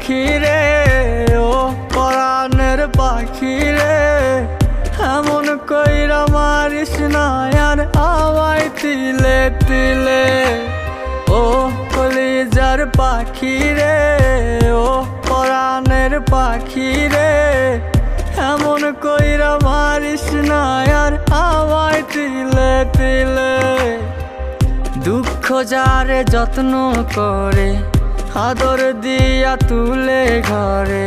পাখি রে, ও পরাণের পাখি রে, এমন কইরা মারিস না আর আমায় তিলে তিলে। ও কলিজার পাখি রে, ও পরাণের পাখি রে, এমন কইরা মারিস না আর আমায় তিলে তিলে। দুঃখ যারে যত্ন করে, আদর দিয়া তুলে ঘরে,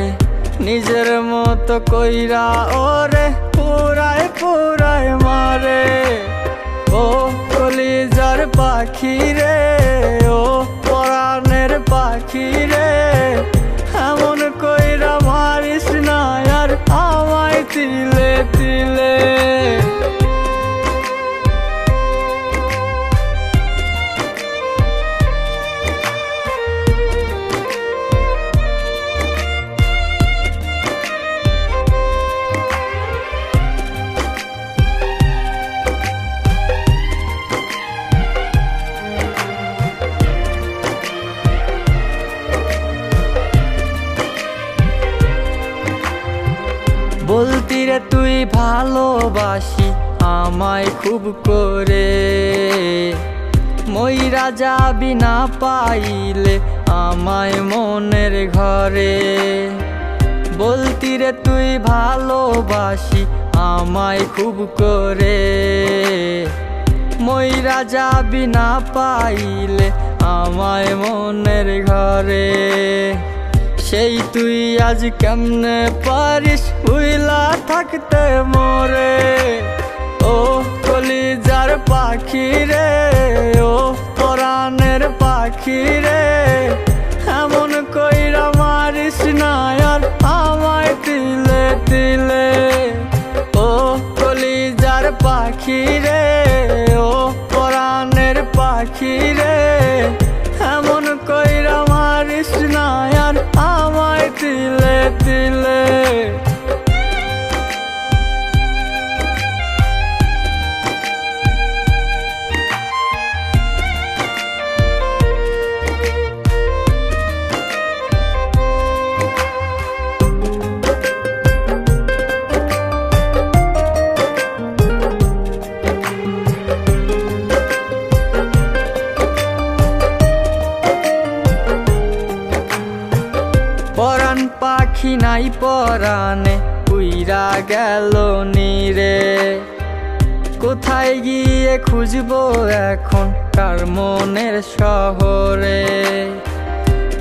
নিজের মতো কইরা ওরে পুরায় পুরায় মারে। ও কলিজার পাখি রে, ও পরাণের পাখি রে, এমন কইরা মারিস না আর আমায় তিলে তিলে। বলতি রে তুই ভালোবাসি আমায় খুব করে, মইরা যাবি না পাইলে আমায় মনের ঘরে। বলতি রে তুই ভালোবাসি আমায় খুব করে, মইরা যাবি না পাইলে আমায় মনের ঘরে। সেই তুই আজ কেমনে পারিস উইলা থাকতে মোরে। ও কলিজার পাখি রে, ও পরাণের পাখি রে, এমন কইরা মারিস না আর আমায় তিলে তিলে। ও কলিজার পাখি রে, ও পরাণের পাখি রে, এমন কইরা মারিস না আর আমায় তিলে তিলে। পরাণ পাখি নাই পরাণে উইরা গেল নীরে, কোথায় গিয়ে খুঁজবো এখন কার মনের শহরে।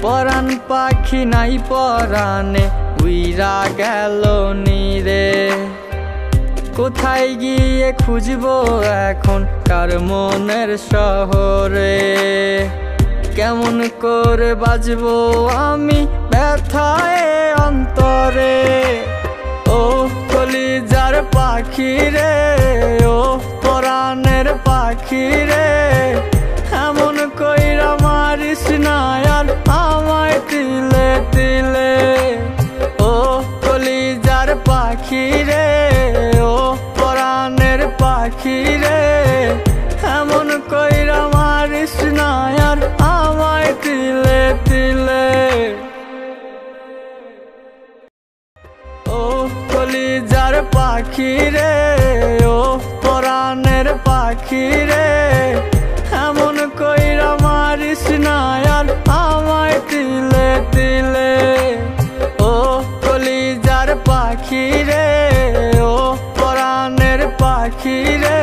পরাণ পাখি নাই পরাণে উইরা গেল নীরে, কোথায় গিয়ে খুঁজবো এখন কার মনের শহরে। কেমন করে বাজবো আমি ব্যথায় অন্তরে। ও কলিজার পাখি রে, ও পরাণের পাখি রে, এমন কইরা মারিস না আর আমায় তিলে তিলে। ও কলিজার পাখি রে, ও পরাণের পাখি রে, এমন কইরা মারিস না আর আমায় তিলে তিলে। ও কলিজার পাখি রে, ও পরাণের পাখি রে, এমন কইরা মারিস না আর আমায় তিলে তিলে। ও কলিজার পাখি রে, ও পরাণের পাখি রে,